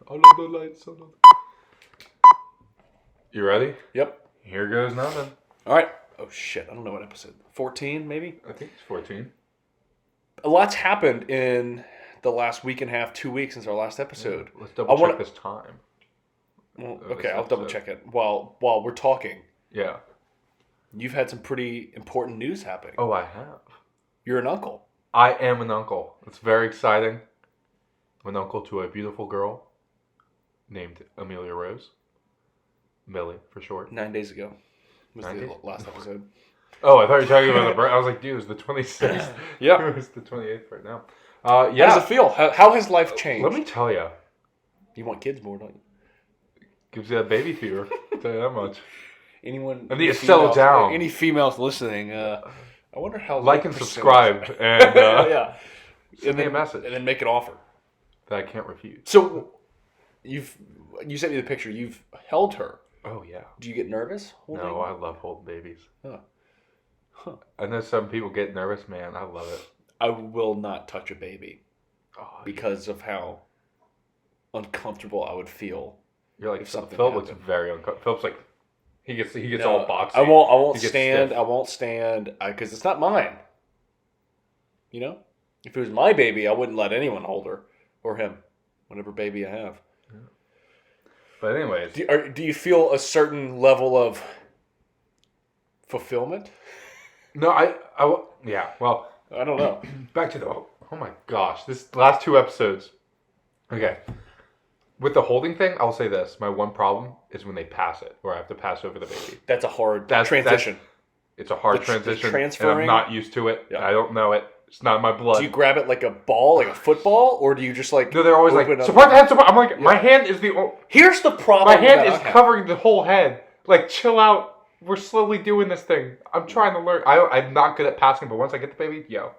I love the lights. I love the... You ready? Yep. Here goes nothing. All right. Oh, shit. I don't know what episode. 14, maybe? I think it's 14. A lot's happened in the last week and a half, 2 weeks since our last episode. Yeah, let's double check this time. Well, okay, I'll double check it while we're talking. Yeah. You've had some pretty important news happening. Oh, I have. You're an uncle. I am an uncle. It's very exciting. I'm an uncle to a beautiful girl named Amelia Rose. Millie, for short. 9 days ago was the last episode. Oh, I thought you were talking about the birth. I was like, dude, it's the 26th. Yeah. It's the 28th right now. Yeah. How does it feel? How has life changed? Let me tell you. You want kids more, don't you? Gives you that baby fever. I'll tell you that much. Anyone? I need to settle down. Any females listening? I wonder how. Like and subscribe, and yeah, send me a message, and then make an offer that I can't refuse. So, you sent me the picture. You've held her. Oh yeah. Do you get nervous? No, I love holding babies. Huh. I know some people get nervous, man. I love it. I will not touch a baby because yeah. of how uncomfortable I would feel. You're like, if something Philip happened. looks very uncomfortable. Philip's like, he gets all boxy. I won't stand. Stiff. I won't stand because it's not mine. You know, if it was my baby, I wouldn't let anyone hold her or him, whatever baby I have. Yeah. But anyways, do you feel a certain level of fulfillment? No, yeah. Well, I don't know. Back to the. Oh my gosh, this last 2 episodes. Okay. With the holding thing, I'll say this. My one problem is when they pass it, where I have to pass over the baby. That's a hard transition. It's a hard transition. Transferring. And I'm not used to it. Yeah. I don't know it. It's not in my blood. Do you grab it like a ball, like a football, or do you just like... No, they're always like, support the head, support. I'm like, my hand is the... Here's the problem. My hand is covering the whole head. Like, chill out. We're slowly doing this thing. I'm trying to learn. I'm not good at passing, but once I get the baby, yo.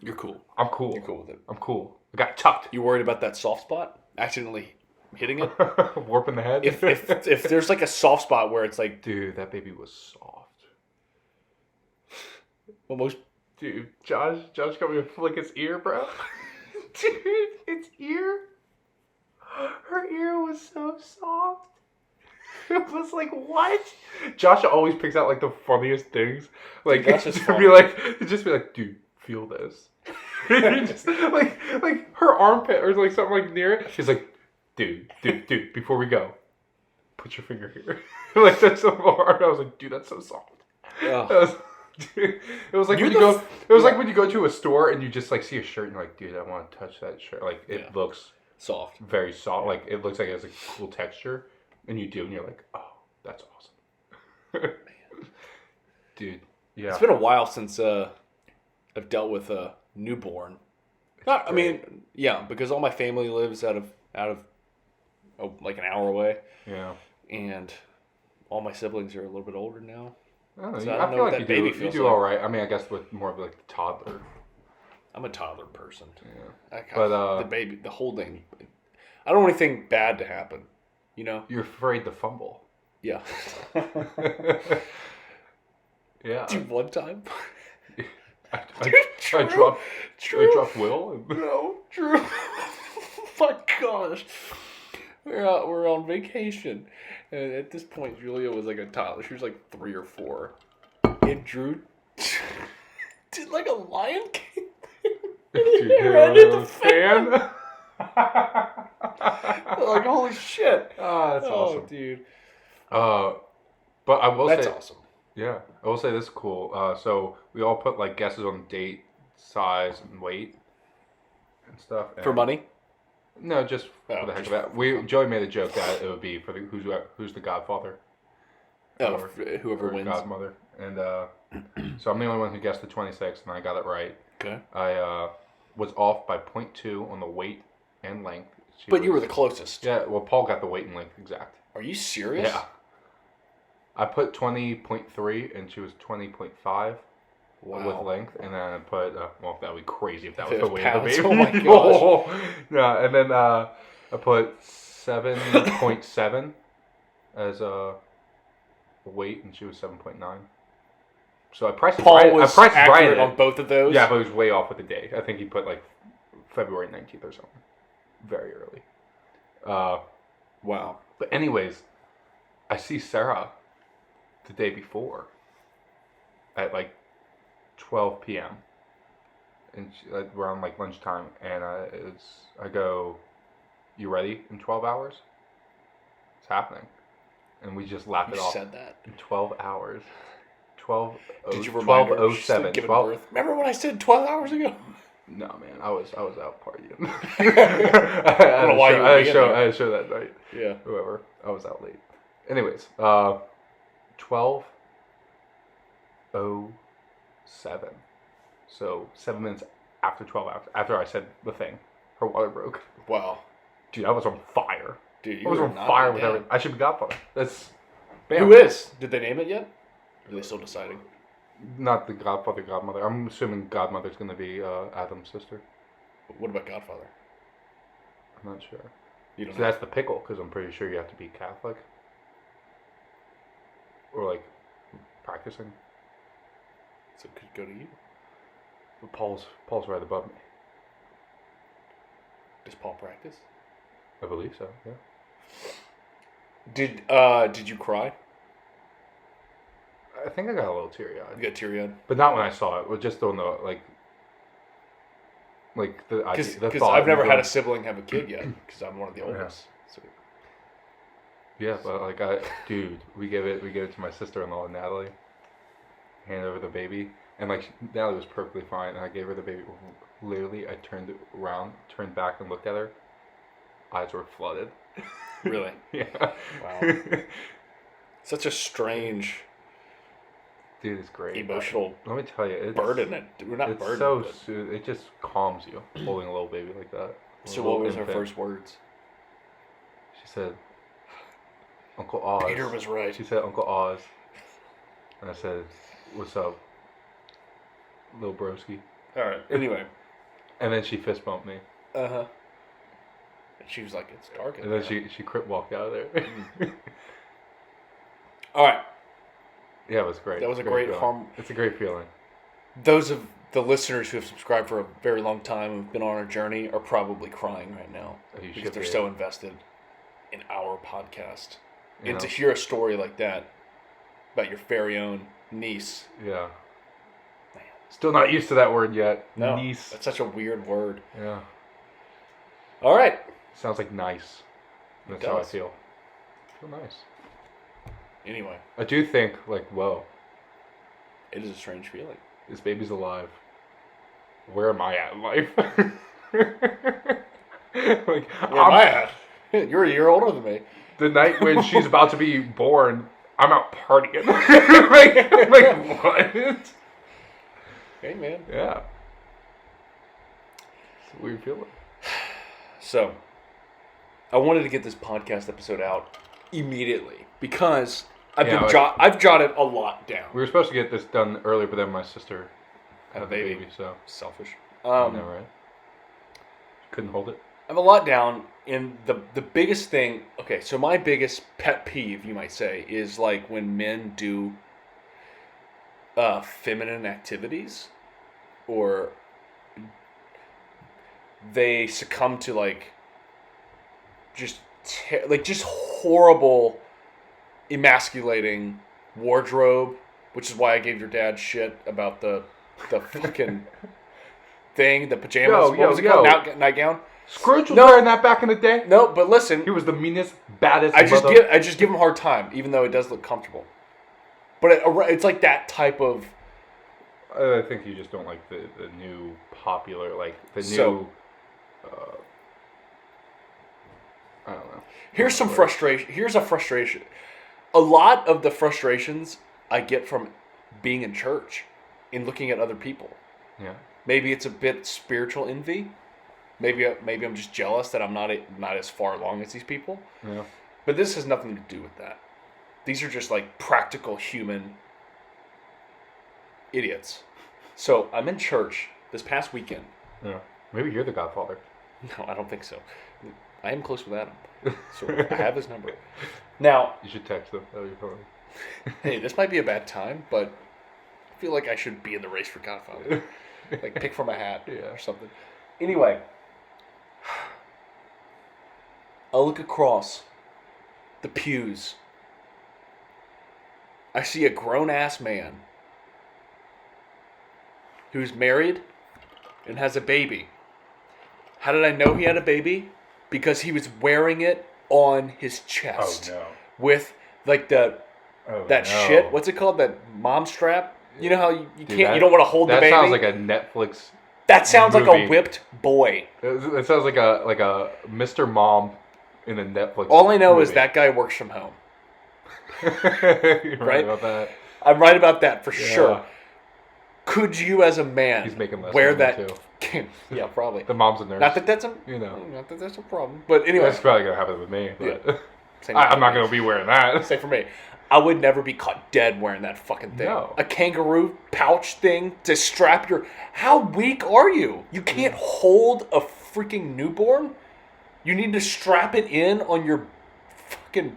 You're cool. I'm cool. You're cool with it. I'm cool. I got tucked. You worried about that soft spot? Accidentally hitting it? Warping the head? If there's like a soft spot where it's like... Dude, that baby was soft. Almost... Dude, Josh got me to flick his ear, bro. Dude, its ear? Her ear was so soft. It was like, what? Josh always picks out like the funniest things. Like, dude, just be like, dude, feel this. Just, like her armpit or like something like near it. She's like, dude, before we go, put your finger here. Like, that's so hard. I was like, dude, that's so soft. Dude, it was like when you go. It was like when you go to a store and you just like see a shirt and you're like, dude, I want to touch that shirt. Like it looks soft, very soft. Like it looks like it has a cool texture, and you do, and you're like, oh, that's awesome. Dude, yeah. It's been a while since I've dealt with a newborn. I mean, yeah, because all my family lives out of like an hour away. Yeah, and all my siblings are a little bit older now. I don't know. So I feel like you do all right. I mean, I guess with more of like the toddler. I'm a toddler person. Yeah. But the holding. I don't want anything bad to happen. You know. You're afraid to fumble. Yeah. Yeah. Dude, one time. I dropped Will. No, Drew. Oh my gosh. We're on vacation. And at this point, Julia was like a toddler. She was like 3 or 4. And Drew did like a Lion King thing. Dude, hit the fan. Like, holy shit. Oh, that's awesome. Oh, dude. But I will say... That's awesome. Yeah. I will say this is cool. So we all put like guesses on date, size, and weight and stuff. And for money? No, just for the heck of it. Joey made a joke that it would be for the who's the Godfather. Oh, whoever wins. Godmother. And so I'm the only one who guessed the 26, and I got it right. Okay. I was off by 0.2 on the weight and length. You were the closest. Yeah, well, Paul got the weight and length exact. Are you serious? Yeah. I put 20.3, and she was 20.5. Wow. With length, and then I put well, that would be crazy if that was the weight of the baby. Oh my gosh! Yeah, and then I put 7.7 as a weight, and she was 7.9. So I priced Paul right. Was I priced right on both of those. Yeah, but he was way off with the date. I think he put like February 19th or something, very early. Wow. But anyways, I see Sarah the day before at like 12 p.m. and around like lunchtime, and I go, "You ready in 12 hours?" It's happening, and we just laugh it off. You said that In 12 hours. 12. Did you remind her she's still 12:07. giving 12. birth? Remember what I said 12 hours ago? No, man, I was out partying. I don't know why you were being there. I had a show that night. Yeah. Whoever, I was out late. Anyways, 12:07. So 7 minutes after 12 hours, after I said the thing, her water broke. Wow. Dude, I was on fire. Dude, I was on fire with everything. I should be Godfather. That's. Bam. Who is? Did they name it yet? Or are they still deciding? Not the Godfather, Godmother. I'm assuming Godmother's going to be Adam's sister. What about Godfather? I'm not sure. You don't So know. that's the pickle, because I'm pretty sure you have to be Catholic. Or, like, practicing. So it could go to you. But Paul's right above me. Does Paul practice? I believe so, yeah. Did you cry? I think I got a little teary-eyed. You got teary-eyed? But not when I saw it. But just on the, like the idea. Because I've never had a sibling have a kid yet. Because I'm one of the oldest. So. Yeah, but like dude, we gave it to my sister-in-law, Natalie. Hand over the baby, and like Natalie was perfectly fine, and I gave her the baby. Literally, I turned around, turned back, and looked at her. Eyes were flooded. Really? Yeah. Wow. Such a strange. Dude, it's great. Emotional. Let me tell you, it's burden. We're not it's burdened. so but... it just calms you holding a little baby like that. So what was her first words? She said, "Uncle Oz." Peter was right. She said, "Uncle Oz," and I said, "What's up, little broski?" All right. Anyway. And then she fist bumped me. Uh huh. And she was like, "It's dark." And then she crip walked out of there. All right. Yeah, it was great. That was a great feeling. It's a great feeling. Those of the listeners who have subscribed for a very long time and have been on our journey are probably crying right now because they're so invested in our podcast. And to hear a story like that about your very own niece. Yeah. Man. Still not used to that word yet. No, niece. That's such a weird word. Yeah. All right. Sounds like nice. That's how I feel. I feel nice. Anyway. I do think, like, whoa. It is a strange feeling. This baby's alive. Where am I at in life? Like, where am I at? You're a year older than me. The night when she's about to be born, I'm out partying. like what? Hey, man. Yeah. It's a weird feeling. So, I wanted to get this podcast episode out immediately because I've jotted a lot down. We were supposed to get this done earlier, but then my sister had a baby, so selfish. I know, right? Couldn't hold it. I have a lot down, and the biggest thing. Okay, so my biggest pet peeve, you might say, is like when men do feminine activities, or they succumb to like just horrible, emasculating wardrobe, which is why I gave your dad shit about the fucking thing, the pajamas. What was it called? Nightgown. Scrooge was wearing that back in the day. No, but listen, he was the meanest, baddest. I just give him a hard time, even though it does look comfortable. But it's like that type of. I think you just don't like the new popular, like the new. I don't know. Here's some frustration. Here's a frustration. A lot of the frustrations I get from being in church and looking at other people. Yeah. Maybe it's a bit spiritual envy. Maybe I'm just jealous that I'm not as far along as these people. Yeah. But this has nothing to do with that. These are just like practical human idiots. So I'm in church this past weekend. Yeah. Maybe you're the Godfather. No, I don't think so. I am close with Adam. So I have his number. Now, you should text him. That would be funny. Hey, this might be a bad time, but I feel like I should be in the race for Godfather. Like pick from a hat or something. Anyway, I look across the pews. I see a grown-ass man who's married and has a baby. How did I know he had a baby? Because he was wearing it on his chest. Oh, no. With, like, that shit. What's it called? That mom strap? You know how you can't, you don't want to hold the baby? That sounds like a Netflix That sounds movie. like a whipped boy. It sounds like a Mr. Mom in a Netflix All I know movie. is that guy works from home. You're right about that. I'm right about that for sure. Could you, as a man, He's making less wear money, that? Yeah, probably. The mom's a nurse. Not that that's a not that that's a problem, but anyway, That's probably gonna happen with me. But Same I'm for not me. gonna be wearing that. Same for me. I would never be caught dead wearing that fucking thing. No. A kangaroo pouch thing to strap your. How weak are you? You can't hold a freaking newborn. You need to strap it in on your fucking.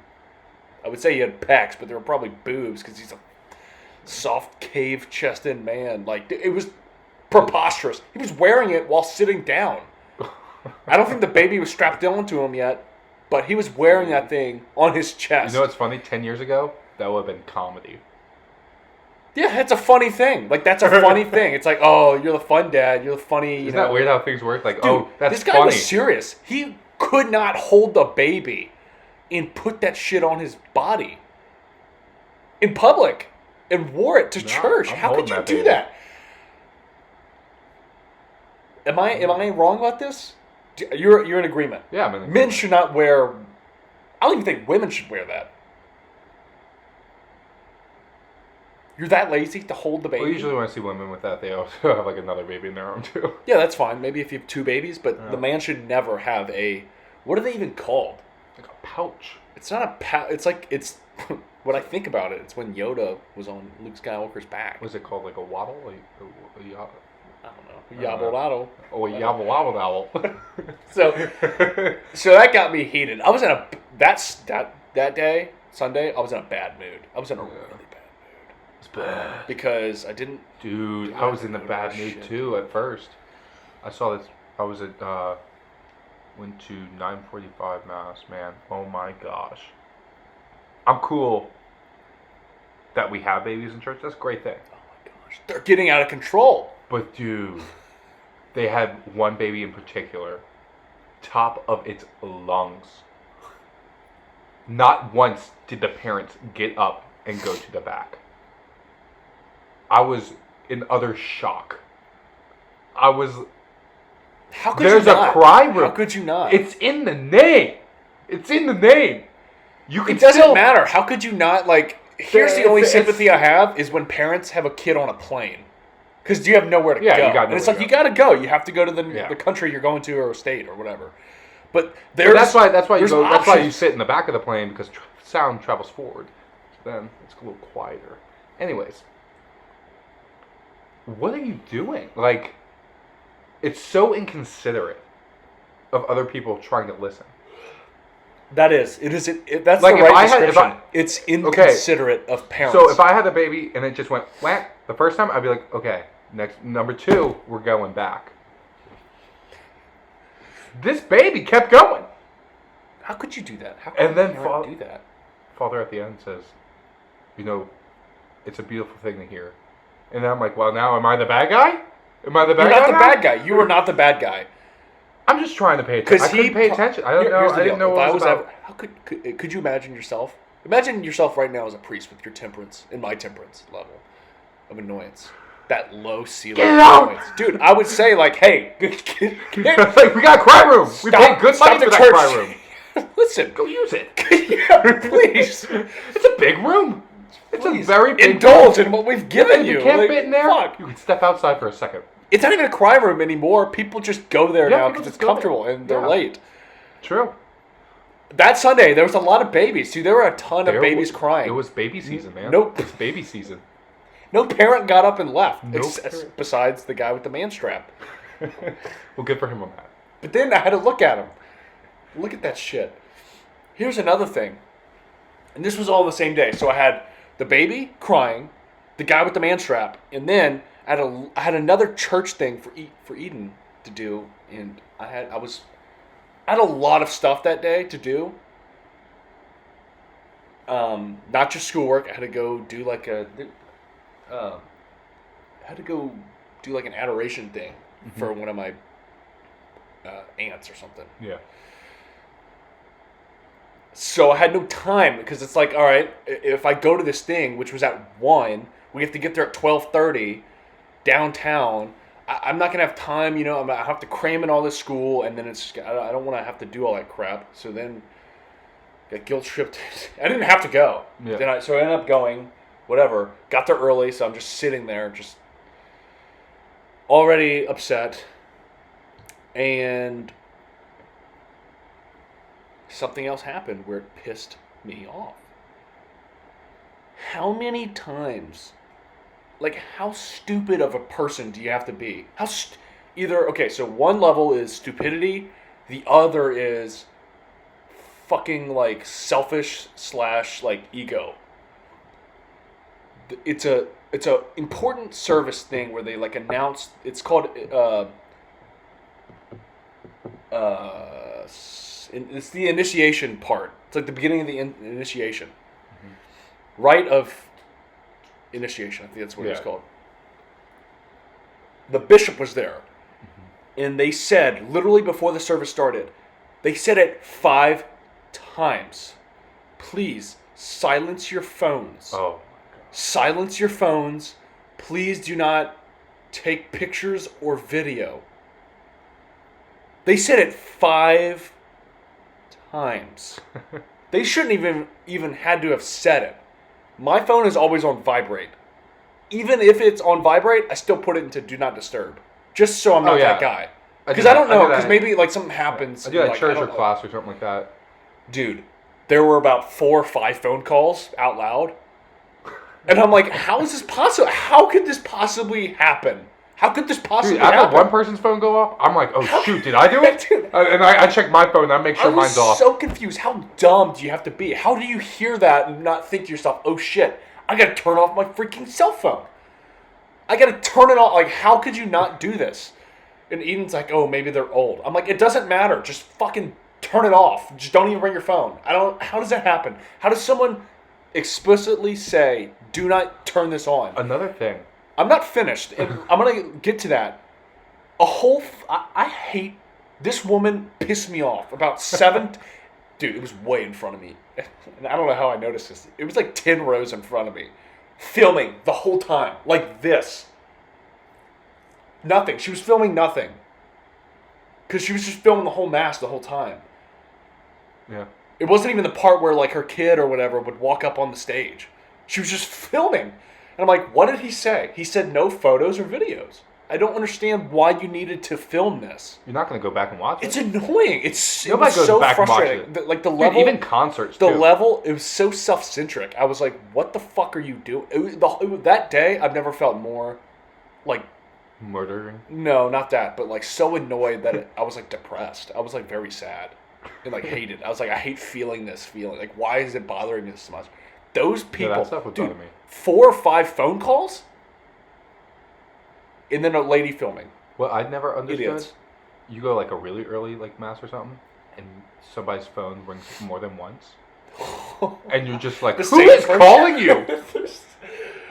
I would say he had pecs, but they were probably boobs because he's a soft cave-chested man. Like, it was preposterous. He was wearing it while sitting down. I don't think the baby was strapped onto him yet, but he was wearing that thing on his chest. You know what's funny? 10 years ago, that would have been comedy. Yeah, that's a funny thing. Like, that's a funny thing. It's like, oh, you're the fun dad. You're the funny, Isn't that weird how things work? Like, Dude, oh, that's this guy funny. was serious. He could not hold the baby and put that shit on his body in public and wore it to church. I'm How could holding you that do baby. that? Am I wrong about this? You're in agreement. Yeah, I'm in Men agreement. should not wear. I don't even think women should wear that. You're that lazy to hold the baby? Well, usually when I see women with that, they also have like another baby in their arm too. Yeah, that's fine. Maybe if you have two babies, but the man should never have a. What are they even called? Like a pouch. It's not a pouch. It's like it's. When I think about it, it's when Yoda was on Luke Skywalker's back. What's it called? Like a waddle? Like a I don't know. Yabolado. Oh, a yabble wobble dowel. So that got me heated. I was in a that day Sunday. I was in a bad mood. I was in a really bad mood. It's bad. Because I didn't. Dude, I was in a bad mood Shit. too at first. I saw this. I was at went to 9:45 mass. Man, oh my gosh. I'm cool that we have babies in church. That's a great thing. Oh my gosh, they're getting out of control. But dude, they had one baby in particular, top of its lungs. Not once did the parents get up and go to the back. I was in utter shock. I was. How could There's you not? a cry room. How could you not? It's in the name. It's in the name. You can It doesn't still, matter. How could you not, like... Here's the only It's- sympathy I have is when parents have a kid on a plane. Because you have nowhere to Yeah, go. you got and it's nowhere like, to you gotta go. You have to go to the Yeah. country you're going to or a state or whatever. But But there's... that's why you there's go. That's why you options. sit in the back of the plane because sound travels forward. Then it's a little quieter. Anyways, what are you doing? Like, it's so inconsiderate of other people trying to listen. That is. It is. That's Like, the if right I had- if description. I- It's inconsiderate of parents. So if I had a baby and it just went whack the first time, I'd be like, okay, next number 2, we're going back. This baby kept going. How could you do that? How could And then a parent do that? Father at the end says, you know, it's a beautiful thing to hear. And then I'm like, well, now am I the bad guy? Am I the bad You're guy? not the now? bad guy. You are not the bad guy. I'm just trying to pay attention. I couldn't pay attention. I don't know. Here's the I didn't deal. know If what I it was about. ever, how could you imagine yourself? Imagine yourself right now as a priest with your temperance and my temperance level of annoyance. That low ceiling Get it of out! annoyance. Dude, I would say like, hey, Like, we got a cry room. We paid good money for that cry room. Listen, Go use it. yeah, please. It's a big room. It's Please. a very big Indulge in what we've given If you. you can't Like, fit in there, fuck. you can step outside for a second. It's not even a cry room anymore. People just go there Yeah, now people because it's just go there. comfortable and they're Yeah. late. True. That Sunday, there was a lot of babies. Dude, there were a ton There of babies wa- crying. It was baby season, man. Nope. It's baby season. No parent got up and left, No except, besides the guy with the man strap. Well, good for him on that. But then I had to look at him. Look at that shit. Here's another thing. And this was all the same day. So I had the baby crying, the guy with the man strap, and then I had another church thing for Eden to do, and I I had a lot of stuff that day to do. Not just schoolwork. I had to go do like I had to go do like an adoration thing for one of my aunts or something. Yeah. So I had no time because it's like, all right, if I go to this thing, which was at 1, we have to get there at 12:30 downtown. I'm not gonna have time, I'm gonna have to cram in all this school, and then it's I don't want to have to do all that crap. So then, got guilt tripped. I didn't have to go. Yeah. So I ended up going. Whatever. Got there early, so I'm just sitting there, just already upset, and something else happened where it pissed me off. How many times? Like, how stupid of a person do you have to be? So one level is stupidity, the other is fucking, like, selfish / like, ego. It's a important service thing where they, like, announce, it's called, it's the initiation part. It's like the beginning of the initiation. Rite of initiation, I think that's what it's called. The bishop was there, and they said, literally before the service started, they said it 5 times. Please, silence your phones. Oh. Silence your phones. Please do not take pictures or video. They said it 5 times. They shouldn't even had to have said it. My phone is always on vibrate. Even if it's on vibrate, I still put it into do not disturb. Just so I'm not that guy. Because I don't know, because maybe like something happens. I do that like, church or class or something like that. Dude, there were about 4 or 5 phone calls out loud. And I'm like, how is this possible? How could this possibly happen? How could this possibly happen? After one person's phone go off, I'm like, oh shoot, did I do it? And I check my phone and I make sure mine's off. I was so confused. How dumb do you have to be? How do you hear that and not think to yourself, oh shit, I gotta turn off my freaking cell phone. I gotta turn it off. Like, how could you not do this? And Eden's like, oh, maybe they're old. I'm like, it doesn't matter. Just fucking turn it off. Just don't even ring your phone. How does that happen? How does someone explicitly say, do not turn this on? Another thing. I'm not finished, and I'm gonna get to that. I hate this woman. Pissed me off about 7. Dude, it was way in front of me, and I don't know how I noticed this. It was like 10 rows in front of me, filming the whole time, like this. Nothing. She was filming nothing, because she was just filming the whole mass the whole time. Yeah. It wasn't even the part where like her kid or whatever would walk up on the stage. She was just filming. And I'm like, what did he say? He said no photos or videos. I don't understand why you needed to film this. You're not going to go back and watch it. It's annoying. It was goes so back frustrating. and watch it. Like the Dude, level, even concerts. The too. level, it was so self-centric. I was like, what the fuck are you doing? That day, I've never felt more like murdering. No, not that, but like so annoyed that I was like depressed. I was like very sad and like hated. I was like, I hate feeling this feeling. Like, why is it bothering me so much? Those people, that stuff would bother me. 4 or 5 phone calls, and then a lady filming. Well, I never understood. Idiots. You go like a really early like mass or something, and somebody's phone rings more than once, and you're just like, who is calling you?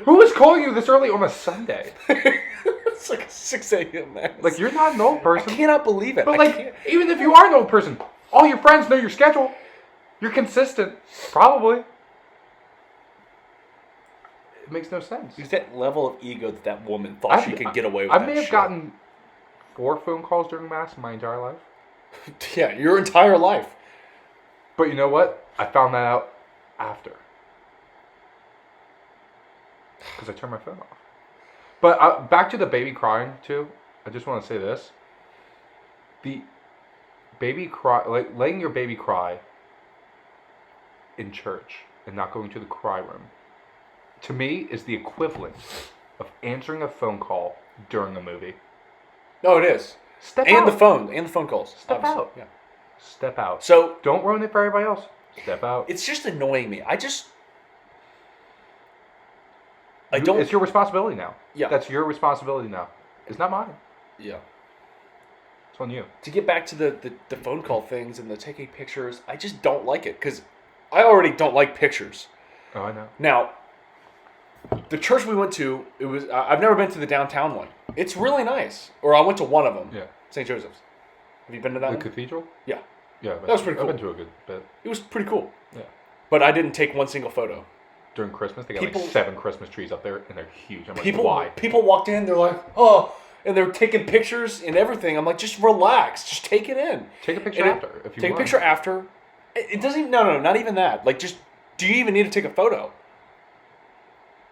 Who is calling you this early on a Sunday? It's like a 6 a.m. mass. Like, you're not an old person. I cannot believe it. But like, even if you are an old person, all your friends know your schedule. You're consistent, probably. It makes no sense. There's that level of ego that woman thought she could get away with. I may have gotten 4 phone calls during mass in my entire life. Yeah, your entire life. But you know what? I found that out after. Because I turned my phone off. But back to the baby crying, too. I just want to say this. The baby cry, like letting your baby cry in church and not going to the cry room, to me, is the equivalent of answering a phone call during a movie. No, it is. Step out. And the phone calls. Step obviously. out. Yeah. Step out. So don't ruin it for everybody else. Step out. It's just annoying me. It's your responsibility now. Yeah. That's your responsibility now. It's not mine. Yeah. It's on you. To get back to the phone call things and the taking pictures, I just don't like it because I already don't like pictures. Oh, I know. Now, the church we went to, I've never been to the downtown one. It's really nice. Or I went to one of them. Yeah. St. Joseph's. Have you been to that one? The cathedral? Yeah. Yeah. That was pretty cool. I've been to a good bit. It was pretty cool. Yeah. But I didn't take one single photo. During Christmas, they got like 7 Christmas trees up there, and they're huge. I'm like, why? People walked in, they're like, oh, and they're taking pictures and everything. I'm like, just relax. Just take it in. Take a picture after, if you Take want. a picture after. It doesn't even, no, not even that. Like, just, do you even need to take a photo?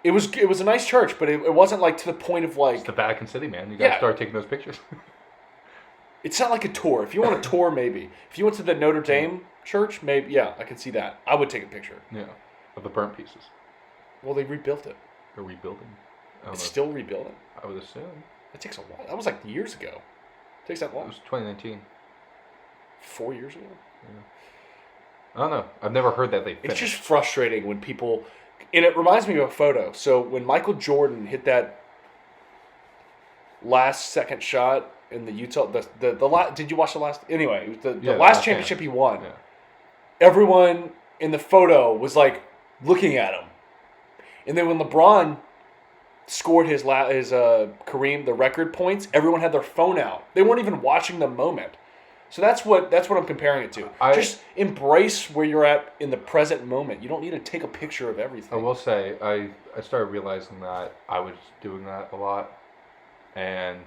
It was a nice church, but it wasn't like to the point of like... It's the Vatican City, man. You gotta start taking those pictures. It's not like a tour. If you want a tour, maybe. If you went to the Notre Dame church, maybe, yeah, I can see that. I would take a picture. Yeah. Of the burnt pieces. Well, they rebuilt it. They're rebuilding. It's still rebuilding. I would assume. It takes a while. That was like years ago. It takes that It long. was 2019. 4 years ago? Yeah. I don't know. I've never heard that they finished. It's just frustrating when people... And it reminds me of a photo. So when Michael Jordan hit that last second shot in the Utah... did you watch the last... Anyway, it was the last championship he won. Yeah. Everyone in the photo was like looking at him. And then when LeBron scored his Kareem, the record points, everyone had their phone out. They weren't even watching the moment. So that's what I'm comparing it to. Just embrace where you're at in the present moment. You don't need to take a picture of everything. I will say, I started realizing that I was doing that a lot. And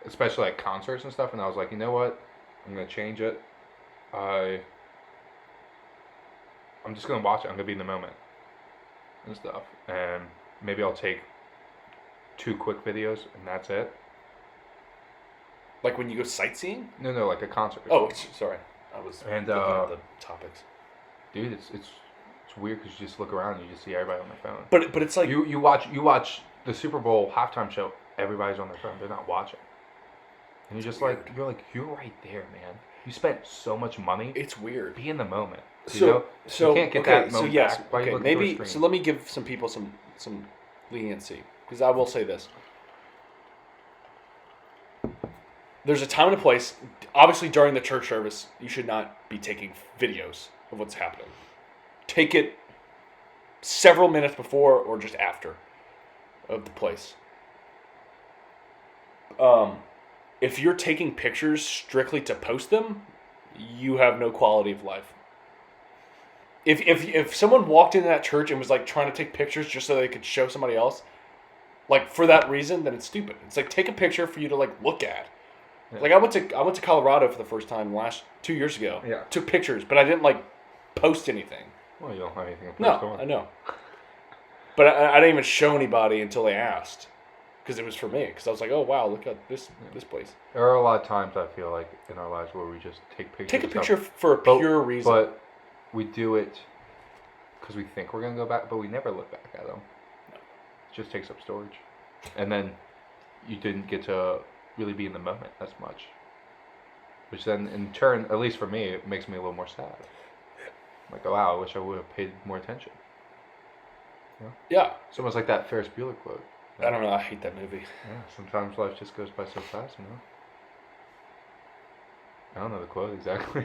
especially at concerts and stuff. And I was like, you know what? I'm going to change it. I'm just going to watch it. I'm going to be in the moment and stuff. And maybe I'll take 2 quick videos and that's it. Like when you go sightseeing? No, like a concert. Oh, sorry. I was and, looking at the topics. Dude, it's weird because you just look around and you just see everybody on their phone. But it's like... You watch the Super Bowl halftime show, everybody's on their phone. They're not watching. And you're just like, you're right there, man. You spent so much money. It's weird. Be in the moment. So you can't get that moment back by looking maybe. through a screen. So let me give some people some leniency, because I will say this: there's a time and a place. Obviously, during the church service, you should not be taking videos of what's happening. Take it several minutes before or just after of the place. If you're taking pictures strictly to post them, you have no quality of life. If someone walked into that church and was like trying to take pictures just so they could show somebody else, like for that reason, then it's stupid. It's like, take a picture for you to like look at. Yeah. Like I went to Colorado for the first time last 2 years ago. Yeah. Took pictures, but I didn't like post anything. Well, you don't have anything to post on. I know. But I didn't even show anybody until they asked. Because it was for me. Because I was like, oh, wow, look at this place. There are a lot of times, I feel like, in our lives where we just take pictures. Take a picture for a pure reason. But we do it because we think we're going to go back, but we never look back at them. No. It just takes up storage. And then you didn't get to really be in the moment as much. Which then, in turn, at least for me, it makes me a little more sad. Like, oh, wow, I wish I would have paid more attention. You know? Yeah. It's almost like that Ferris Bueller quote. I don't know. I hate that movie. Yeah, sometimes life just goes by so fast, you know? I don't know the quote exactly.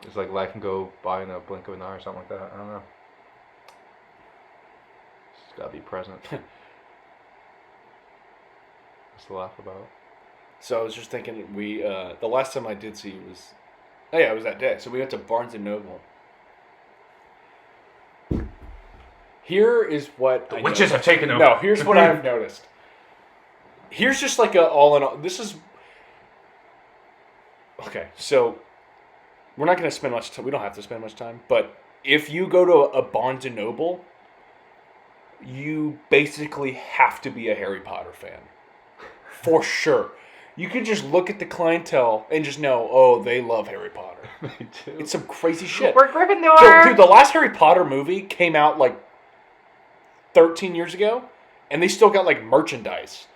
It's like life can go by in a blink of an eye or something like that. I don't know. Just gotta be present. What's to laugh about? So I was just thinking, the last time I did see you was... Oh yeah, it was that day. So we went to Barnes & Noble. Here is what the witches have taken over. No, here's what I've noticed. Here's just like a all in all. This is okay. So we're not going to spend much time. We don't have to spend much time. But if you go to a Barnes & Noble, you basically have to be a Harry Potter fan, for sure. You can just look at the clientele and just know, oh, they love Harry Potter. They do. It's some crazy shit. We're Gryffindor. So, dude, the last Harry Potter movie came out like 13 years ago, and they still got like merchandise.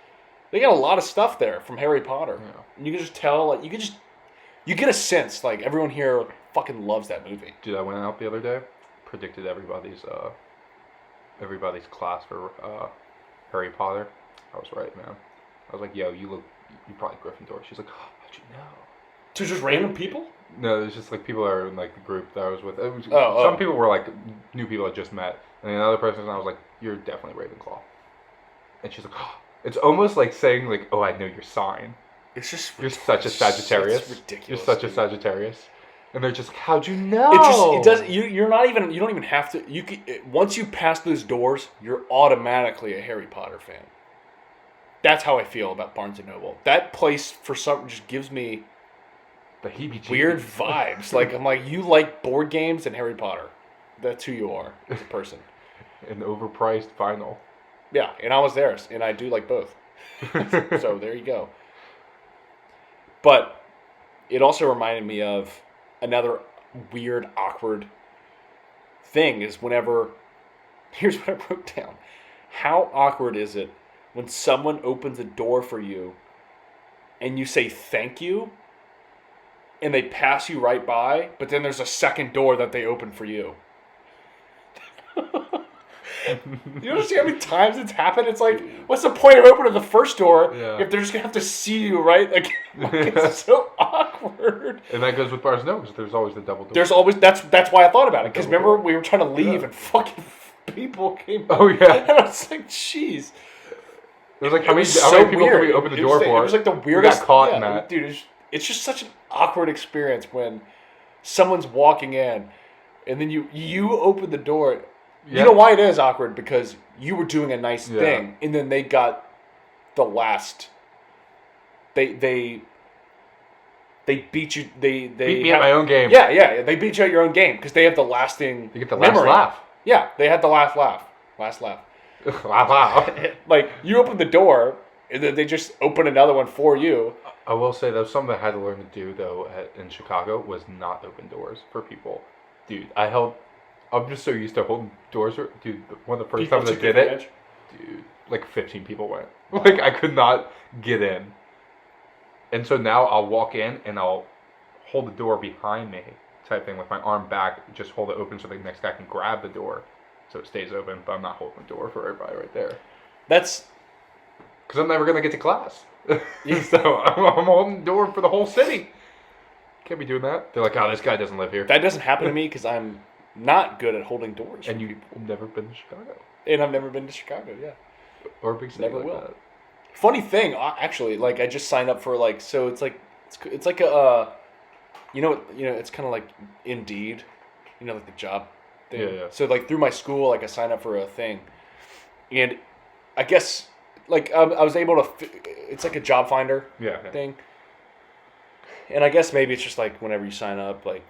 They got a lot of stuff there from Harry Potter. Yeah. And you can just tell, like, you get a sense like everyone here fucking loves that movie. Dude, I went out the other day, predicted everybody's class for Harry Potter. I was right, man. I was like, yo, you look you probably Gryffindor. She's like, oh, how'd you know? To just random people? No, it's just like people that are in like the group that I was with. Oh. Some people were like new people I just met, and then another person I was like, you're definitely Ravenclaw. And she's like, oh. It's almost like saying like, oh, I know your sign. It's just You're such a Sagittarius. It's ridiculous. You're such a Sagittarius. And they're just like, how'd you know? It does. You're not even. You don't even have to. Once you pass those doors, you're automatically a Harry Potter fan. That's how I feel about Barnes and Noble. That place for some just gives me the heebie-jeebies. Weird vibes. Like I'm like, you like board games and Harry Potter. That's who you are as a person. An overpriced vinyl. Yeah, and I was theirs, and I do like both. So there you go. But it also reminded me of another weird, awkward thing is whenever... Here's what I wrote down. How awkward is it when someone opens a door for you and you say thank you and they pass you right by, but then there's a second door that they open for you? You understand how many times it's happened? It's like, what's the point of opening the first door if they're just going to have to see you, right? Like, it's so awkward. And that goes with Barnes & Noble because there's always the double door. There's always, that's why I thought about it. Because remember, we were trying to leave and fucking people came. Oh, yeah. And I was like, jeez. It was like, how many people can we open the door for? It was like the weirdest. We got caught in that. Dude, it's just such an awkward experience when someone's walking in and then you open the door. You know why it is awkward? Because you were doing a nice thing, and then they got the last. They beat you. They beat me at my own game. Yeah. They beat you at your own game because they have the lasting. You get the last laugh. Yeah, they had the last laugh. Last laugh. Wow. Like you open the door, and then they just open another one for you. I will say that was something I had to learn to do though in Chicago was not open doors for people. Dude, I'm just so used to holding doors. Dude, one of the first times I did it, dude, like 15 people went. Like, I could not get in. And so now I'll walk in and I'll hold the door behind me type thing with my arm back, just hold it open so the next guy can grab the door so it stays open, but I'm not holding the door for everybody right there. That's... Because I'm never going to get to class. So I'm holding the door for the whole city. Can't be doing that. They're like, oh, this guy doesn't live here. That doesn't happen to me because I'm not good at holding doors. And you've never been to Chicago. And I've never been to Chicago, yeah. Or a big city never like will. that. Funny thing, actually, like I just signed up for like, so it's like a, it's kind of like Indeed, like the job thing. Yeah. So like through my school, like I signed up for a thing, and I guess like I was able to, it's like a job finder thing. And I guess maybe it's just like whenever you sign up, like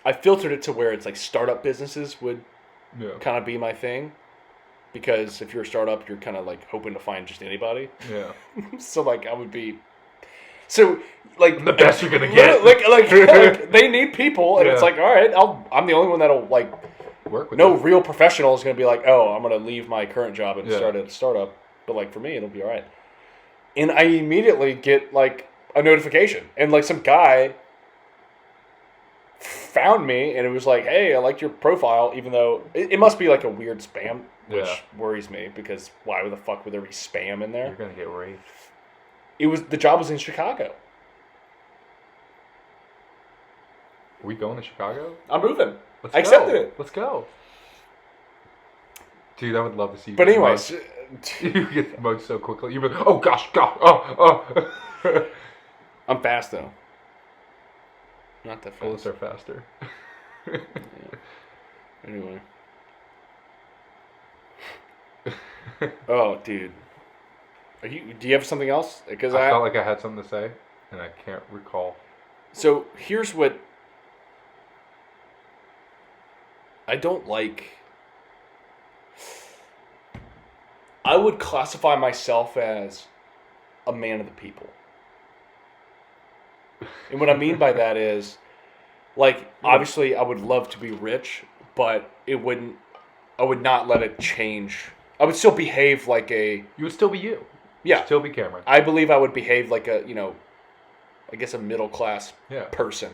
I filtered it to where it's like startup businesses would kind of be my thing. Because if you're a startup, you're kind of like hoping to find just anybody. Yeah. So like I would be, so like the best you're gonna get. Like they need people, and it's like, all right, I'm the only one that'll like work with. No real professional is gonna be like, oh, I'm gonna leave my current job and start at a startup. But like for me, it'll be all right. And I immediately get like a notification, and like some guy found me, and it was like, hey, I liked your profile, even though it must be like a weird spam. Which worries me because why the fuck would there be spam in there? You're gonna get raped. The job was in Chicago. Are we going to Chicago? I'm moving. I accepted it. Let's go. Dude, I would love to see you. But anyways, you get mugged so quickly. You've been, oh gosh, oh. I'm fast though. Not that fast. Bullets are faster. Anyway. Oh, dude. Do you have something else? Because I felt like I had something to say, and I can't recall. So here's what I don't like. I would classify myself as a man of the people. And what I mean by that is, like, obviously I would love to be rich, but I would not let it change. I would still behave like a... You would still be you. Yeah. Still be Cameron. I believe I would behave like a, I guess a middle class person.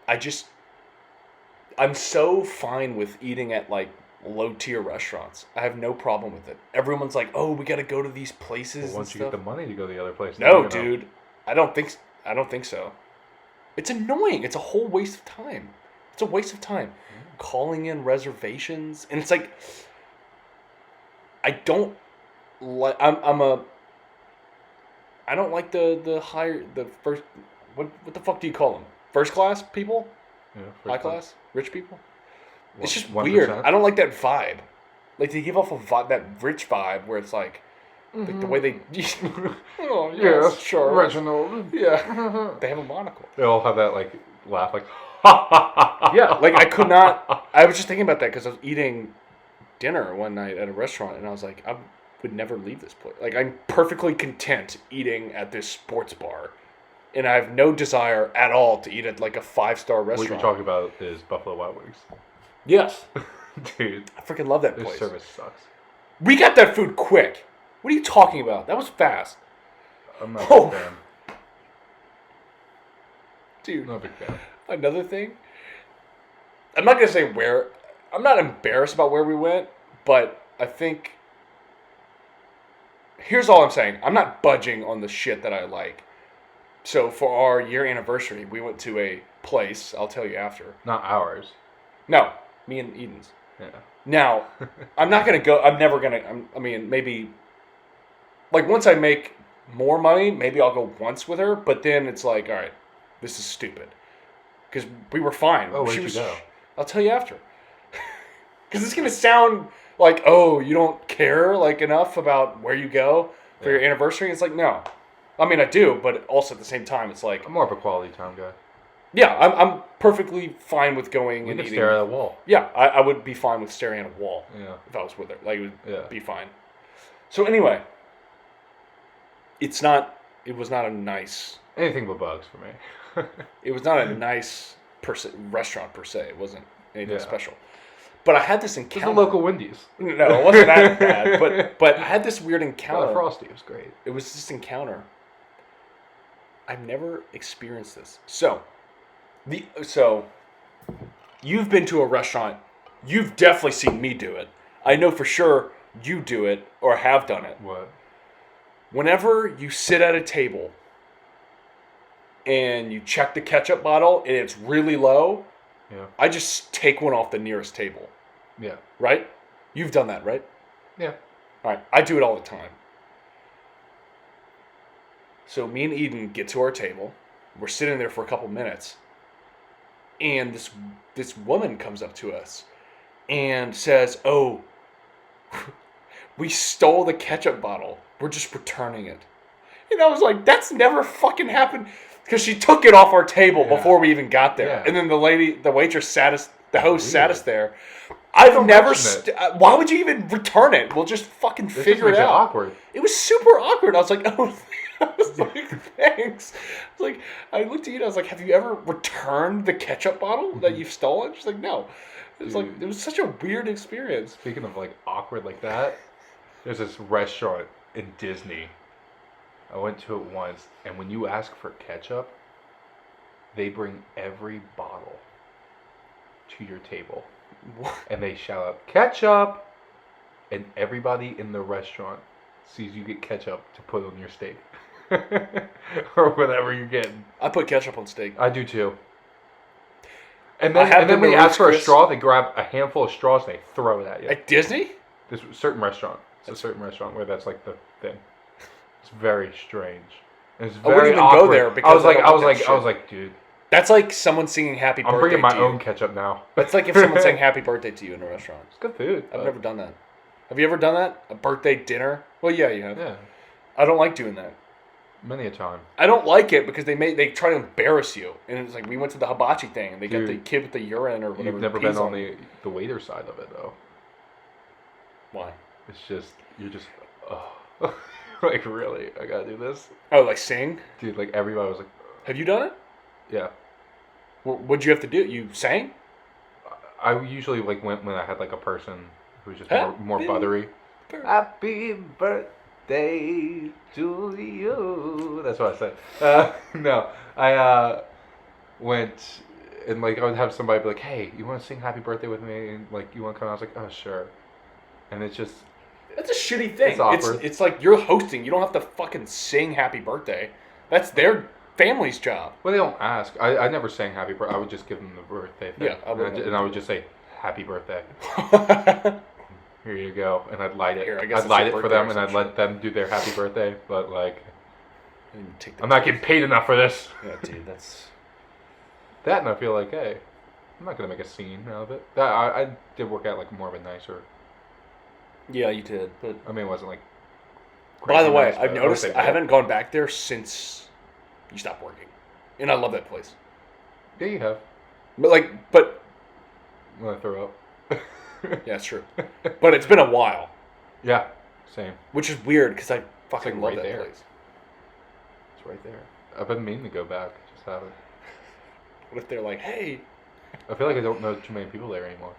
I'm so fine with eating at like low-tier restaurants. I have no problem with it. Everyone's like, "Oh, we got to go to these places." Well, once you and get stuff. the money to go to the other place. No, dude. I don't think so. It's annoying. It's a whole waste of time. It's a waste of time. Calling in reservations, and it's like I don't like. I don't like the first. What the fuck do you call them? First class people? Yeah, High class? Rich people? What, It's just 1%? weird. I don't like that vibe. Like they give off a vibe, that rich vibe where it's like the way they. Oh yes, sure. Reginald. Yeah, they have a monocle. They all have that like laugh, like. Yeah, like I could not. I was just thinking about that because I was eating dinner one night at a restaurant, and I was like, I would never leave this place. Like I'm perfectly content eating at this sports bar, and I have no desire at all to eat at like a 5-star restaurant. What you're talking about is Buffalo Wild Wings. Yes, Dude, I freaking love that their place. service sucks. We got that food quick. What are you talking about? That was fast, I'm not Oh. a big fan. dude. I'm not a big fan. Another thing, I'm not gonna say where. I'm not embarrassed about where we went, but I think. Here's all I'm saying. I'm not budging on the shit that I like. So for our year anniversary, we went to a place. I'll tell you after. Not ours. No, me and Eden's. Yeah. Now, I'm not gonna go. I'm never gonna. I mean, maybe. Like once I make more money, maybe I'll go once with her. But then it's like, all right, this is stupid. Because we were fine. Oh, where'd you go? I'll tell you after. Because it's gonna sound like, oh, you don't care like enough about where you go for your anniversary. It's like, no, I mean I do, but also at the same time, it's like, I'm more of a quality time guy. yeah, I'm perfectly fine with going We and can eating. stare at a wall. Yeah, I would be fine with staring at a wall Yeah. if I was with her. Like it would Yeah. be fine. So anyway, it was not a nice. Anything but bugs for me. It was not a nice restaurant per se. It wasn't anything Yeah. special. But I had this It's encounter. a local Wendy's. No, it wasn't that bad. But I had this weird encounter. Frosty was great. It was this encounter. I've never experienced this. So you've been to a restaurant. You've definitely seen me do it. I know for sure you do it or have done it. What? Whenever you sit at a table and you check the ketchup bottle and it's really low, Yeah. I just take one off the nearest table. Yeah. Right? You've done that, right? Yeah. All right. I do it all the time. So me and Eden get to our table. We're sitting there for a couple minutes. And this woman comes up to us and says, "Oh, we stole the ketchup bottle. We're just returning it." And I was like, that's never fucking happened. Because she took it off our table before we even got there. Yeah. And then the waitress the host Weird. sat us there. I've Don't never, mention it. why would you even return it? We'll just fucking This figure just it makes out. awkward. It was super awkward. I was like, oh, I was like, thanks. I was like, I looked at you and I was like, have you ever returned the ketchup bottle that you've stolen? She's like, no. It was like, it was such a weird experience. Speaking of like awkward like that, there's this restaurant in Disney. I went to it once, and when you ask for ketchup, they bring every bottle to your table. What? And they shout out, "Ketchup!" And everybody in the restaurant sees you get ketchup to put on your steak. Or whatever you're getting. I put ketchup on steak. I do too. And I then, have and then been when to you ask for a Ruth's Chris. straw, they grab a handful of straws and they throw it at you. At Disney? This certain restaurant. It's a certain restaurant where that's like the thing. It's very strange. And it's I wouldn't very even go awkward. there because I was I like, don't I like was that like, shit. I was like, dude, That's like someone singing happy birthday I'm bringing my to you. own ketchup now. That's like if someone saying happy birthday to you in a restaurant. It's good food. I've never done that. Have you ever done that? A birthday dinner? Well, yeah, you have. Yeah, I don't like doing that. many a time. I don't like it because they try to embarrass you. And it's like we went to the hibachi thing and they got the Dude, kid with the urine or whatever. You've never pees been on the waiter side of it though. Why? It's just you're just oh. Like really, I gotta do this, Oh, like sing? dude. Like everybody was like, Have you done it? yeah. What'd you have to do? You sang? I usually like when I had like a person who's just more Happy buttery. birthday. Happy birthday to you. That's what I said. No, I went and like I would have somebody be like, "Hey, you want to sing Happy Birthday with me?" And like, you want to come? I was like, "Oh, sure." And it's just That's a shitty thing. It's awkward. It's like you're hosting. You don't have to fucking sing Happy Birthday. That's their family's job. well, they don't ask. I never sang Happy Birthday. I would just give them the birthday thing. Yeah, and I would just say Happy Birthday. Here you go, and I'd light it. Here, I guess I'd it's light your it for birthday them, or and some I'd let them do their Happy Birthday. But like, And take the I'm not getting paid enough for this. Yeah, dude, that's. That, and I feel like, hey, I'm not gonna make a scene out of it. That I did work out like more of a nicer. Yeah, you did. But I mean, it wasn't like. by the crazy way, nice, I've but noticed would say I haven't gone back there since you stopped working, and I love that place. Yeah, you have. But When I throw up. yeah, it's true. But it's been a while, Yeah, same. which is weird because I fucking like love right that there. place. It's right there. I've been meaning to go back. Just haven't. What if they're like, hey? I feel like I don't know too many people there anymore.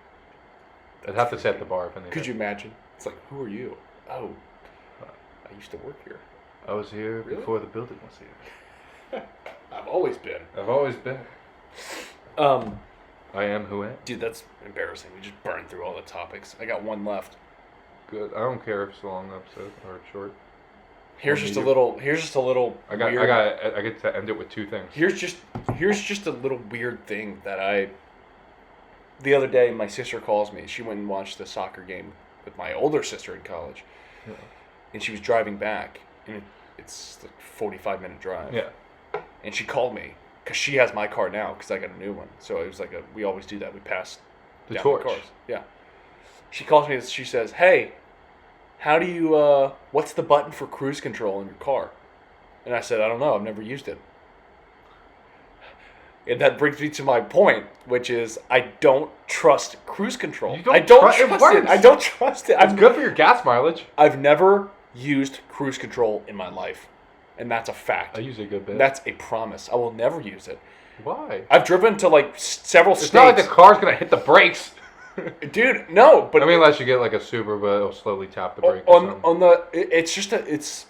I'd have to sit at the bar if anything. Could you imagine? It's like, who are you? Oh, I used to work here. I was here Really? before the building was here. I've always been. I've always been. I am who am. Dude, that's embarrassing. We just burned through all the topics. I got one left. Good. I don't care if it's a long episode or short. Here's Well, just a you- little. Here's just a little. I weird, get to end it with two things. Here's just a little weird thing that I. The other day, my sister calls me. She went and watched the soccer game with my older sister in college, Yeah. and she was driving back, and it's like 45-minute drive. Yeah. And she called me because she has my car now because I got a new one. So it was like we always do that. We pass The down torch. the cars. Yeah. She calls me and she says, "Hey, how do you? What's the button for cruise control in your car?" And I said, "I don't know. I've never used it." And that brings me to my point, which is I don't trust cruise control. You don't I don't trust- it trust works. it. I don't trust it. It's good for your gas mileage. I've never used cruise control in my life, and that's a fact. I use it a good bit. That's a promise. I will never use it. Why? I've driven to like several It's states. not like the car's gonna hit the brakes. Dude, no, but I mean, unless you get like a Subaru, but it'll slowly tap the brake. or something. on the it's just it's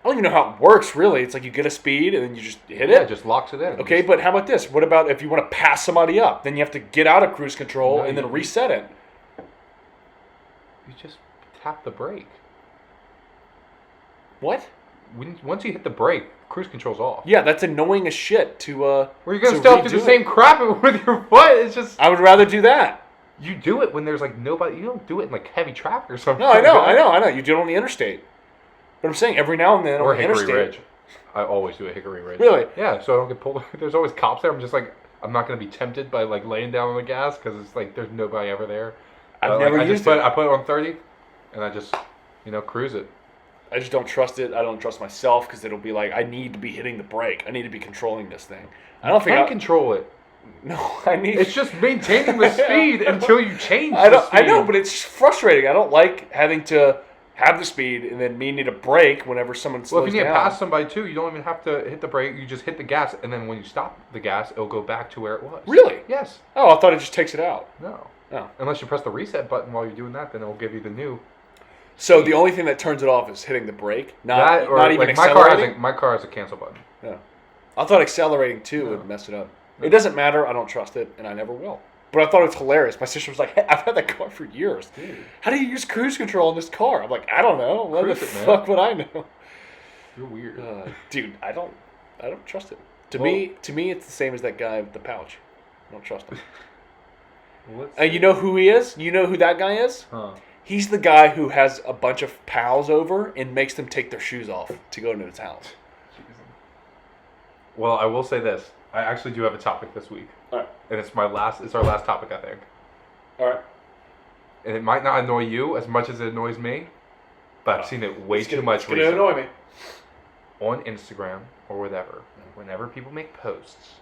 I don't even know how it works really. It's like you get a speed and then you just hit Yeah, it. it just locks it in. Okay, but how about this? What about if you want to pass somebody up? Then you have to get out of cruise control No, and then you- reset it. You just tap the brake. What? Once you hit the brake, cruise control's off. Yeah, that's annoying as shit to Where you're gonna to still have to do redo the same it. crap with your foot. It's just I would rather do that. you do it when there's like nobody. You don't do it in like heavy traffic or something. No, I know. You do it on the interstate. But I'm saying every now and then Or on the Hickory interstate. Ridge. I always do a Hickory Ridge. Really? Yeah, so I don't get pulled. There's always cops there. I'm just like, I'm not gonna be tempted by like laying down on the gas because it's like there's nobody ever there. I've never I used just it. I put it on 30, and I just cruise it. I just don't trust it. I don't trust myself because it'll be like I need to be hitting the brake. I need to be controlling this thing. I don't think Can't control it. No, I need. It's just maintaining the speed until you change. I the don't. I speed. know, but it's frustrating. I don't like having to have the speed and then me need a brake whenever someone slows Well, if you need to down. pass somebody too, you don't even have to hit the brake. You just hit the gas, and then when you stop the gas, it'll go back to where it was. Really? Yes. Oh, I thought it just takes it out. No. Oh. Unless you press the reset button while you're doing that, then it'll give you the new. So the only thing that turns it off is hitting the brake, not That or not even like my accelerating. car has a cancel button. Yeah. I thought accelerating too would mess it up. It doesn't matter. I don't trust it, and I never will. But I thought it was hilarious. My sister was like, "Hey, I've had that car for years. Dude. How do you use cruise control in this car?" I'm like, "I don't know. What the Cruise it, man. fuck would I know?" You're weird. Dude, I don't trust it. To Well- me, it's the same as that guy with the pouch. I don't trust him. Let's And you know who he is? You know who that guy is? Huh. He's the guy who has a bunch of pals over and makes them take their shoes off to go into his house. Well, I will say this. I actually do have a topic this week. All right. And it's our last topic, I think. All right. And it might not annoy you as much as it annoys me, but I've seen it way too much It's going to recently. annoy me. On Instagram or whatever, whenever people make posts,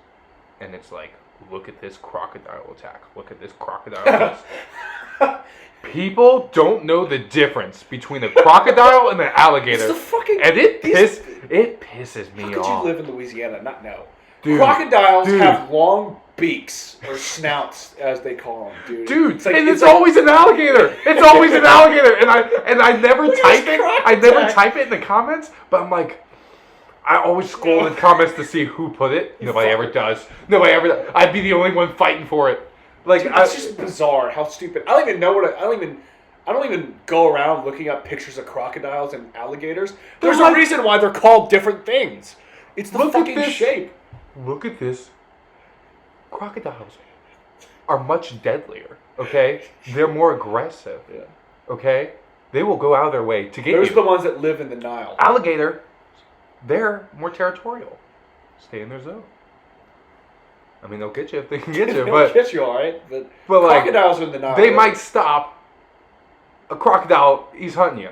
and it's like, look at this crocodile attack. Look at this crocodile attack. People don't know the difference between the crocodile and the alligator. It's the fucking... And it pisses me How could off. you live in Louisiana and not know? Dude, Crocodiles dude. have long beaks, or snouts, as they call them, dude. Dude, It's like- and it's like- always an alligator. It's always an alligator, and I never Look at type this it. croc I never attack. type it in the comments, but I'm like, I always scroll in comments to see who put it. Nobody ever does. Nobody ever. I'd be the only one fighting for it. Like, Dude, it's just bizarre how stupid. I don't even know what. I don't even go around looking up pictures of crocodiles and alligators. There's a reason why they're called different things. It's the fucking shape. Look at this. Crocodiles are much deadlier. Okay, they're more aggressive. Yeah. Okay, they will go out of their way to get Those you. are the ones that live in the Nile. Alligator, they're more territorial. Stay in their zone. I mean, they'll get you if they can get you, They'll get you all right. But crocodiles are in the Nile. They might stop. A crocodile, he's hunting you.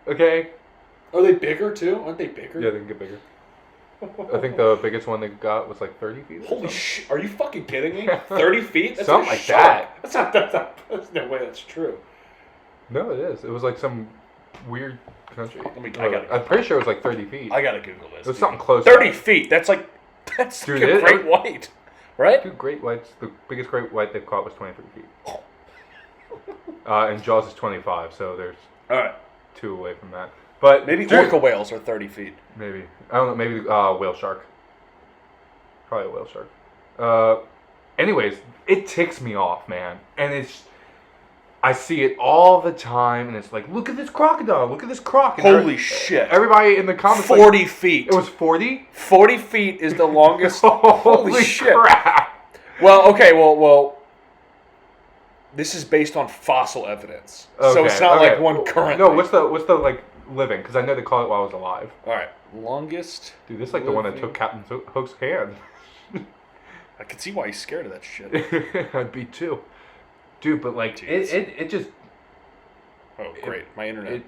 Okay. Are they bigger too? Aren't they bigger? Yeah, they can get bigger. I think the biggest one they got was like 30 feet. Holy shit! Are you fucking kidding me? 30 feet? That's Something like like that. That's not. There's no way that's true. No, it is. It was like some weird country. I'm pretty sure it was like 30 feet. I gotta Google this. It was something close. 30 feet. That's like Dude, a great white, right? Dude, great whites. The biggest great white they've caught was 23 feet. And Jaws is 25, so there's All right. 2 away from that. But maybe orca whales are 30 feet. Maybe. I don't know. Maybe whale shark. Probably a whale shark. Anyways, it ticks me off, man. And I see it all the time, and it's like, look at this crocodile. Look at this croc. Holy shit. Everybody in the comments 40 feet. It was 40? 40 feet is the longest. Holy shit. Crap. Well, okay, well, this is based on fossil evidence. Okay, so it's not like one current. No, what's the like living? Because I know they call it while I was alive. All right, longest. Dude, this is like the one that took Captain Hook's hand. I can see why he's scared of that shit. I'd be too. Dude, but like it just. Oh great! My internet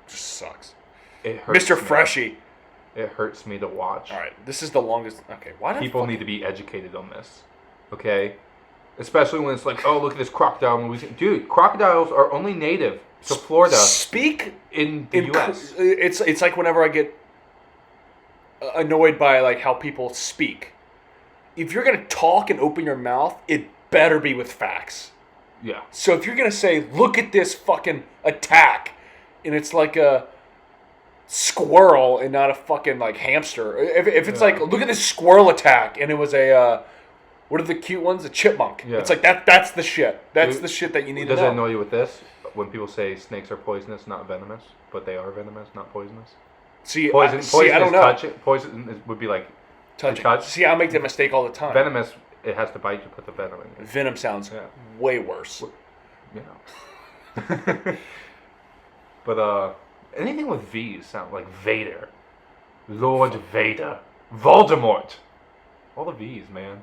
just sucks. It hurts. Mr. Freshie. It hurts me to watch. All right, this is the longest. Okay, why do people need to be educated on this? Okay, especially when it's like, oh, look at this crocodile in Louisiana. Dude, crocodiles are only native to Florida. Speak in the U.S. It's like whenever I get annoyed by like how people speak. If you're gonna talk and open your mouth, it better be with facts. Yeah. So if you're gonna say, look at this fucking attack, and it's like a squirrel and not a fucking like hamster. If it's like, look at this squirrel attack, and it was a what are the cute ones? A chipmunk. Yeah. It's like that's the shit. That's the shit that you need to know. Does that annoy you with this? When people say snakes are poisonous, not venomous, but they are venomous, not poisonous. See, poison I don't know. Poison would be like touch. See, I make that mistake all the time. Venomous, it has to bite you, put the venom in. Venom sounds way worse. Yeah. But anything with V's sound like Vader, Lord Vader, Voldemort. All the V's, man.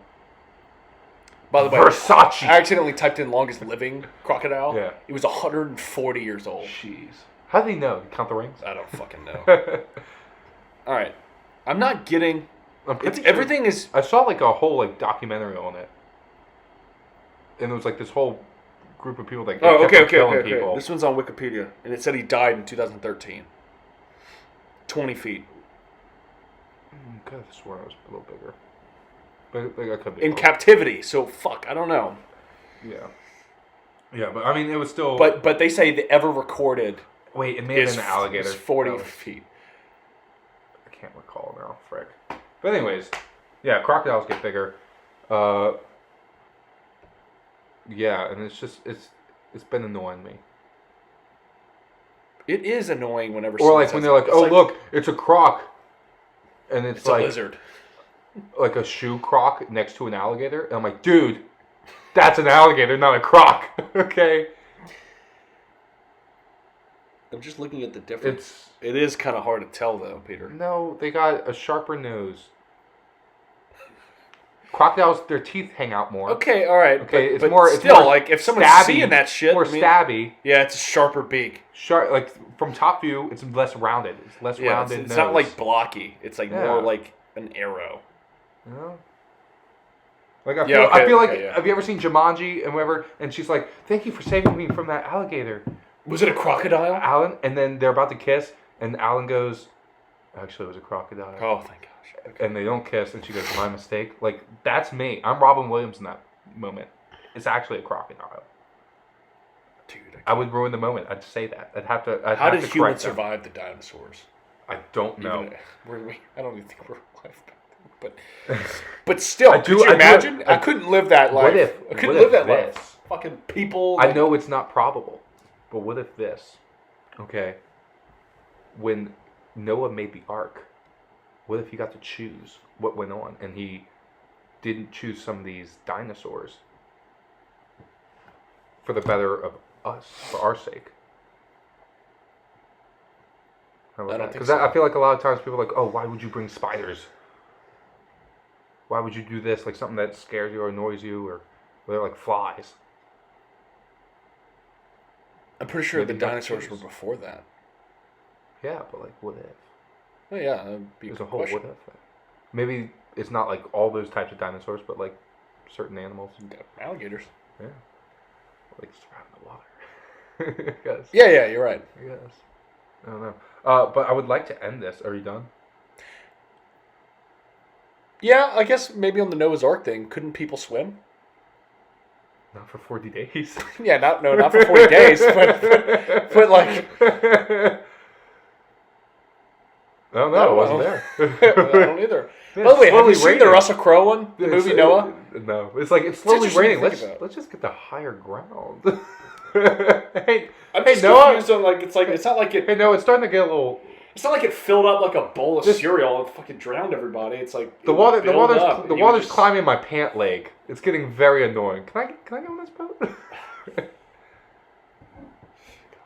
By the way, Versace. I accidentally typed in longest living crocodile. Yeah. It was 140 years old. Jeez. How do they know? Count the rings? I don't fucking know. All right. I'm not getting... everything is... I saw like a whole like documentary on it. And it was like this whole group of people that kept killing people. This one's on Wikipedia. And it said he died in 2013. 20 feet. I could have sworn it was a little bigger. But like, I could be in captivity, so fuck, I don't know. Yeah. Yeah, but I mean, it was still... But they say the ever recorded... Wait, it may have been an alligator. Is 40 feet. I can't recall now, frick. But anyways, yeah, crocodiles get bigger. Yeah, and it's just, it's been annoying me. It is annoying whenever... Or like when they're like, oh, look, it's a croc. And it's like... a lizard. Like a shoe croc next to an alligator. And I'm like, dude, that's an alligator, not a croc. Okay? I'm just looking at the difference. It is kind of hard to tell, though, Peter. No, they got a sharper nose. Crocodiles, their teeth hang out more. Okay, all right. Okay, but it's more like if someone's seeing that shit, more stabby. Yeah, it's a sharper beak. Like from top view, it's less rounded. It's less rounded. It's not like blocky. It's like more like an arrow. No. Like I feel like have you ever seen Jumanji and whatever? And she's like, "Thank you for saving me from that alligator." Was it a crocodile? Alan, and then they're about to kiss, and Alan goes, "Actually, it was a crocodile." Oh, thank gosh. Okay. And they don't kiss, and she goes, "My mistake." Like that's me. I'm Robin Williams in that moment. It's actually a crocodile. Dude, I would ruin the moment. I'd say that. I'd have to. How did humans survive the dinosaurs? I don't know. I don't even think we're alive back then. But still, could you imagine? I couldn't live that life. I couldn't live that life. Fucking people. I know it's not probable, but what if this? Okay. When Noah made the ark, what if he got to choose what went on and he didn't choose some of these dinosaurs for the better of us, for our sake? I don't think Because so. I feel like a lot of times people are like, oh, why would you bring spiders? Why would you do this? Like something that scares you or annoys you, or they're like flies. I'm pretty sure the dinosaurs were before that. Yeah, but like, what if? Oh yeah, that'd be There's a a whole question. what if. Maybe it's not like all those types of dinosaurs, but like certain animals. Alligators. Yeah. Like surround the water. Yes. Yeah, you're right. I guess. I don't know. But I would like to end this. Are you done? Yeah, I guess maybe on the Noah's Ark thing, couldn't people swim? Not for 40 days. Yeah, not for 40 days, but like. I don't know. I wasn't there. I don't either. Yeah, by the way, have you slowly seen the raining. Russell Crowe one? The movie Noah? No. It's like, it's slowly interesting to raining. think Let's just get to higher ground. hey, I'm hey just Noah. confused on like it's not like it. Hey Noah, it's starting to get a little. It's not like it filled up like a bowl of cereal and fucking drowned everybody. It's like The water's just climbing my pant leg. It's getting very annoying. Can I go on this boat?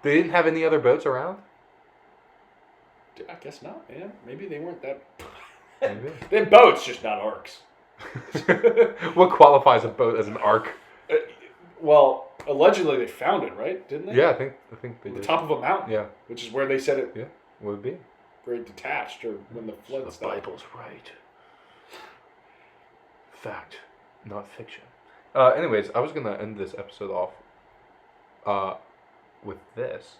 They didn't have any other boats around? I guess not, man. Maybe they weren't that. Maybe. They're boats, just not arcs. What qualifies a boat as an ark? Well, allegedly they found it, right? Didn't they? Yeah, I think they On did. the top of a mountain. Yeah. Which is where they said it. Yeah. What would it be? Where it detached, or when the flood The stopped. Bible's right. Fact, not fiction. Anyways, I was gonna end this episode off with this.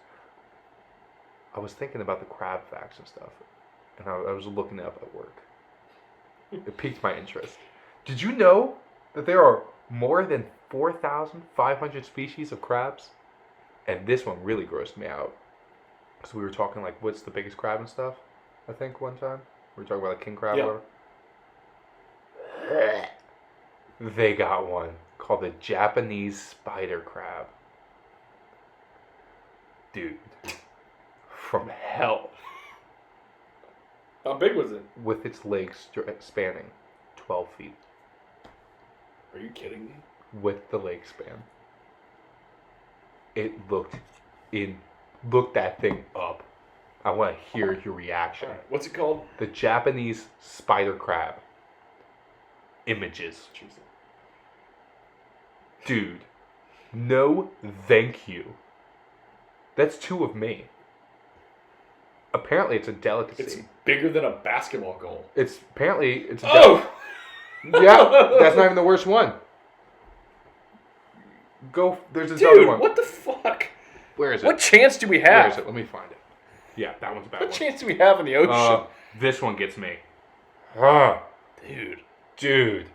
I was thinking about the crab facts and stuff, and I was looking it up at work. It piqued my interest. Did you know that there are more than 4,500 species of crabs? And this one really grossed me out. Because we were talking like, what's the biggest crab and stuff, I think, one time. We were talking about a king crab or whatever. They got one called the Japanese spider crab. Dude. From hell. How big was it? With its legs spanning 12 feet. Are you kidding me? With the leg span. It looked that thing up. I want to hear your reaction. Right. What's it called? The Japanese spider crab. Images. Jesus. Dude. No thank you. That's two of me. Apparently it's a delicacy. It's bigger than a basketball goal. It's a delicacy. Oh! Yeah, that's not even the worst one. There's this other Dude, one. what the fuck? Where is it? What chance do we Where have? is it? Let me find it. Yeah, that one's a bad What one. chance do we have in the ocean? This one gets me. Dude.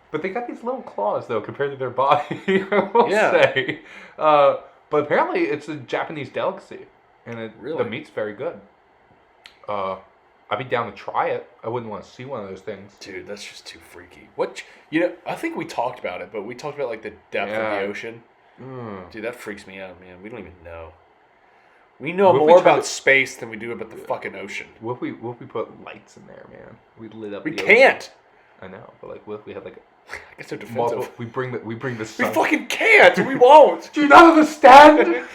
But they got these little claws, though, compared to their body, I will say. But apparently it's a Japanese delicacy. And the meat's very good. I'd be down to try it. I wouldn't want to see one of those things. Dude, that's just too freaky. I think we talked about it, but we talked about like the depth of the ocean. Dude, that freaks me out, man. We don't even know. We know more about space than we do about the fucking ocean. What if we put lights in there, man? We lit up. We can't. I know, but like, what if we had like I guess they're defensive. we bring the sun. We fucking can't. We won't. Do you not understand?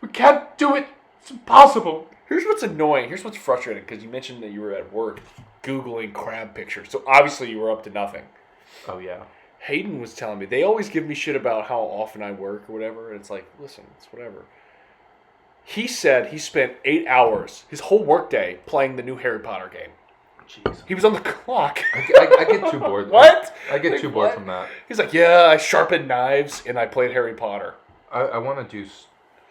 We can't do it. It's impossible. Here's what's annoying. Here's what's frustrating, because you mentioned that you were at work Googling crab pictures. So obviously you were up to nothing. Oh, yeah. Hayden was telling me, they always give me shit about how often I work or whatever. And it's like, listen, it's whatever. He said he spent 8 hours, his whole workday, playing the new Harry Potter game. Jeez. He was on the clock. I get too bored. What? I get too bored from that. He's like, yeah, I sharpened knives and I played Harry Potter. I want to do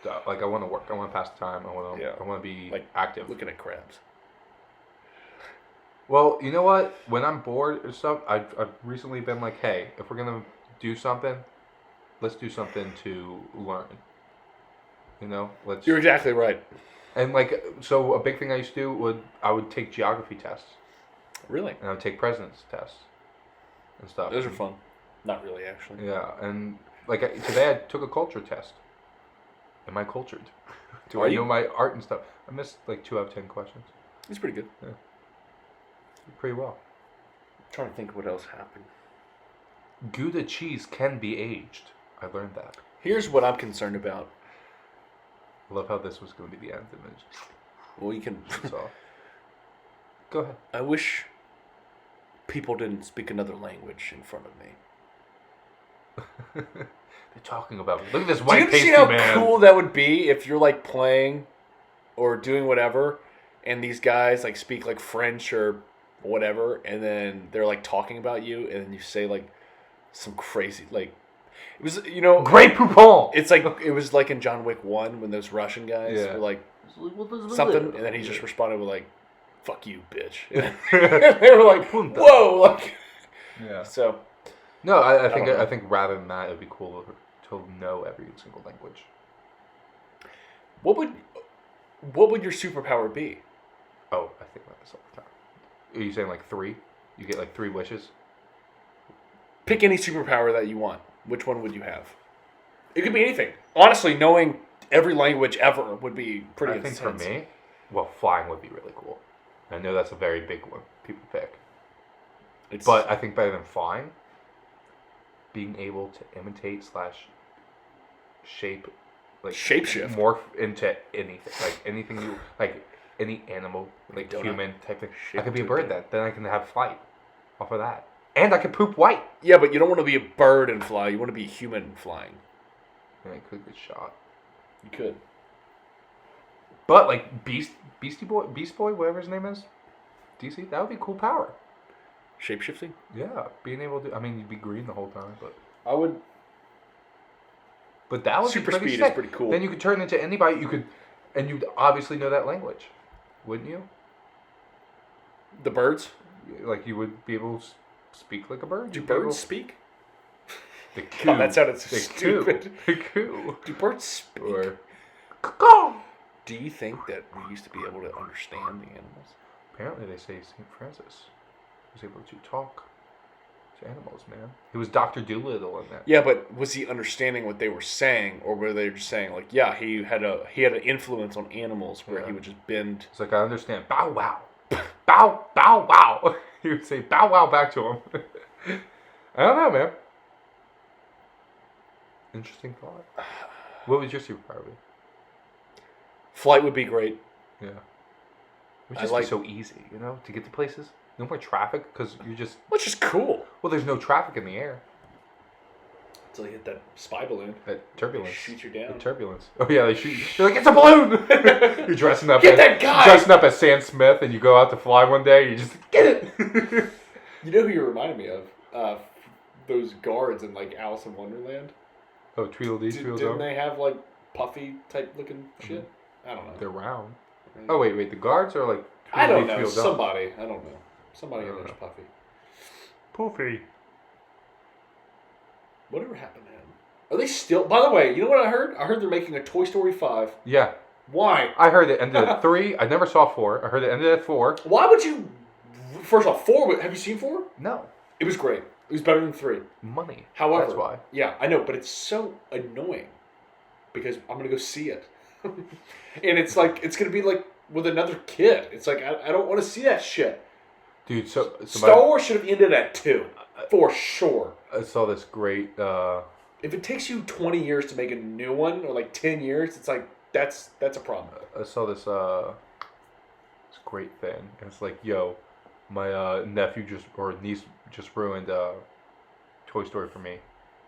stuff. Like, I want to work. I want to pass the time. I want to be like active. Looking at crabs. Well, you know what? When I'm bored or stuff, I've recently been like, hey, if we're going to do something, let's do something to learn. You know? You're exactly right. And like, so a big thing I used to do I would take geography tests, Really? and I would take president's tests and stuff. Those are fun. Not really, actually. Yeah, and like today I took a culture test. Am I cultured? Do Are I you? know my art and stuff? I missed like 2 out of 10 questions. It's pretty good. Yeah, pretty well. I'm trying to think what else happened. Gouda cheese can be aged. I learned that. Here's what I'm concerned about. I love how this was going to be the end image. Well, you can. So, go ahead. I wish people didn't speak another language in front of me. They're talking about me. Look at this Do white you pasty see how man. cool that would be if you're like playing or doing whatever, and these guys like speak like French or whatever, and then they're like talking about you, and then you say like some crazy like it was Great poupon. It's like it was like in John Wick 1 when those Russian guys Yeah. were like something, and then he just responded with like "fuck you, bitch." And they were like, "Whoa!" Like, Yeah. so No, I don't know. think rather than that, it'd be cool to know every single language. what would your superpower be? Oh, I think about this all the time. Are you saying like 3? You get like 3 wishes? Pick any superpower that you want. Which one would you have? It could be anything. Honestly, knowing every language ever would be pretty I think intense. for me, well, flying would be really cool. I know that's a very big one people pick. But I think better than flying, being able to imitate / shape, like Shapeshift. morph into anything, like anything you like, any animal, like Donut. human type thing. Shape I could be a into a bird donut. then I can have flight off of that, and I could poop white. Yeah, but you don't want to be a bird and fly. You want to be a human flying. And I could get shot. You could. But like Beast Boy, whatever his name is, DC, that would be a cool power. Shapeshifting? Yeah, being able to. I mean, you'd be green the whole time, but. I would. But that would Super be pretty speed is sick. pretty cool. Then you could turn into anybody. You could, and you'd obviously know that language, wouldn't you? The birds? Like you would be able to speak like a bird. Do You'd be able- birds speak? The coo. God, that sounded so the stupid. Coo. The coo. Do birds speak? Or. Caw. Do you think that we used to be able to understand the animals? Apparently, they say Saint Francis was able to talk to animals. Man, he was Dr. Doolittle in that. Yeah, but was he understanding what they were saying, or were they just saying like, yeah, he had an influence on animals where Yeah. he would just bend? It's like I understand. Bow wow. Bow bow wow. He would say bow wow back to him. I don't know, man. Interesting thought. What would your superpower be? Flight would be great. Yeah. It would I just like- be so easy, to get to places. No more traffic, because you're just... Which is cool. Well, there's no traffic in the air. Until you hit that spy balloon. That turbulence. Shoot you down. The turbulence. Oh, yeah, they shoot you. You're like, it's a balloon! You're dressing up Get that guy! Dressing up as Sam Smith, and you go out to fly one day, and you just, get it! You know who you reminded me of? Those guards in like Alice in Wonderland. Oh, Tweedledee, Didn't Tweedledum. they have like puffy type looking shit? I don't know. They're round. Oh, wait, the guards are like... I don't Tweedledee, know. Tweedledum. Somebody. I don't know. Somebody I in don't there's know. puffy. Poofy. Whatever happened to him? Are they still? By the way, you know what I heard? I heard they're making a Toy Story 5. Yeah. Why? I heard it ended at 3. I never saw 4. I heard it ended at 4. Why would you? First off, 4. Have you seen 4? No. It was great. It was better than 3. Money. However, That's why. Yeah, I know, but it's so annoying because I'm gonna go see it, and it's like it's gonna be like with another kid. It's like I don't want to see that shit. Dude, so Star Wars should have ended at 2 for sure. I saw this great... If it takes you 20 years to make a new one, or like 10 years, it's like that's a problem. I saw this this great thing. And it's like, yo, my nephew or niece just ruined Toy Story for me.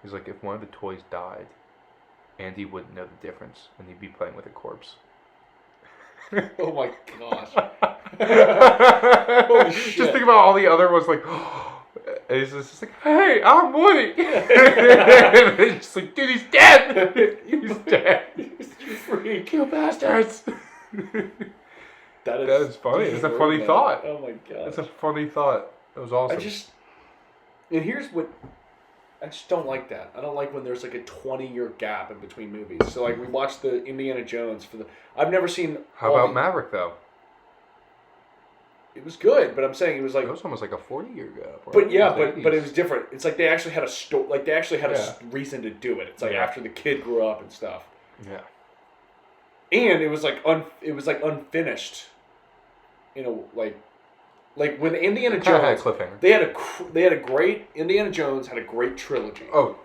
He's like, if one of the toys died, Andy wouldn't know the difference, and he'd be playing with a corpse. Oh my gosh! Holy shit. Just think about all the other ones, like, and he's just like, hey, I'm Woody. And it's just like, dude, he's dead. He's dead. You freak! You bastards. That is funny. It's a funny man. thought. Oh my god! That's a funny thought. That was awesome. and here's what I just don't like that. I don't like when there's like a 20-year gap in between movies. So like we watched the Indiana Jones for the. I've never seen. How about Maverick though? It was good, but I'm saying it was like. It was almost like a 40-year gap. Right? But yeah, but it was different. It's like they actually had a Like they actually had Yeah. a reason to do it. It's like Yeah. after the kid grew up and stuff. Yeah. And it was like unfinished. You know, like when Indiana Kind of had a Jones. cliffhanger. They had a great Indiana Jones had a great trilogy. Oh,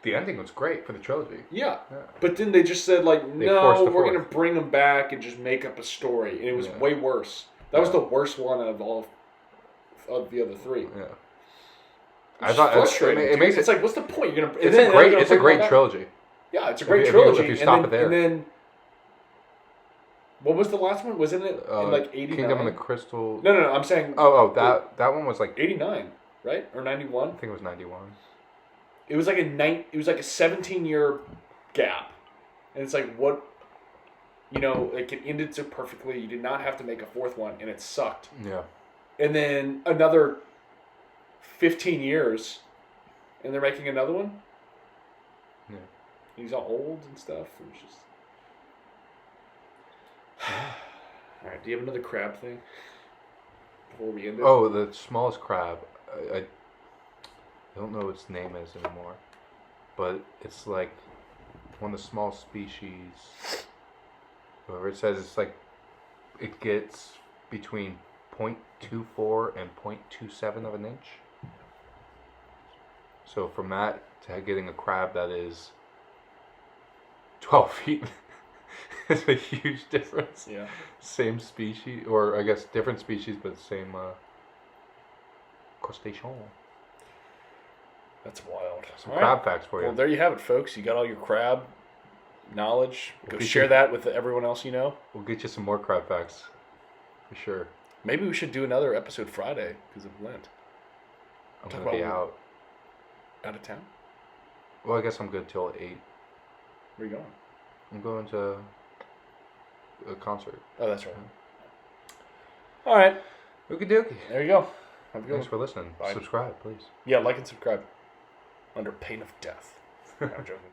the ending was great for the trilogy. Yeah. Yeah. But then they just said like, They no, forced the we're fourth. gonna bring them back and just make up a story, and it was Yeah. way worse. That was Yeah. the worst one of all of the other three. Yeah. I thought frustrating. it makes it's like, what's the point? You're gonna. It's a great trilogy. Yeah, it's a great If you trilogy. stop it there. And then, what was the last one? Wasn't it in like 89? Kingdom of the Crystal. No. I'm saying. That one was like 89, right, or 91? I think it was 91. It was like It was like a 17-year gap, and it's like what. You know, like it ended so perfectly. You did not have to make a fourth one, and it sucked. Yeah. And then another 15 years, and they're making another one. Yeah. He's all old and stuff. It was just. All right. Do you have another crab thing before we end it? Oh, the smallest crab. I don't know what its name is anymore, but it's like one of the small species. Whatever it says, it's like it gets between 0.24 and 0.27 of an inch. So from that to getting a crab that is 12 feet, it's a huge difference. Yeah. Same species, or I guess different species, but same crustacean. That's wild. Some All crab right. facts for you. Well, there you have it, folks. You got all your crab knowledge. Go We'll share get that with everyone else you know. We'll get you some more crab facts, for sure. Maybe we should do another episode Friday because of Lent. I'm Talk gonna be about- out. Out of town? Well, I guess I'm good till 8. Where are you going? I'm going to a concert. Oh, that's right. All right. Okie dokie. There you go. Have a good Thanks one. for listening. Bye. Subscribe, please. Yeah, like and subscribe. Under pain of death. I'm joking.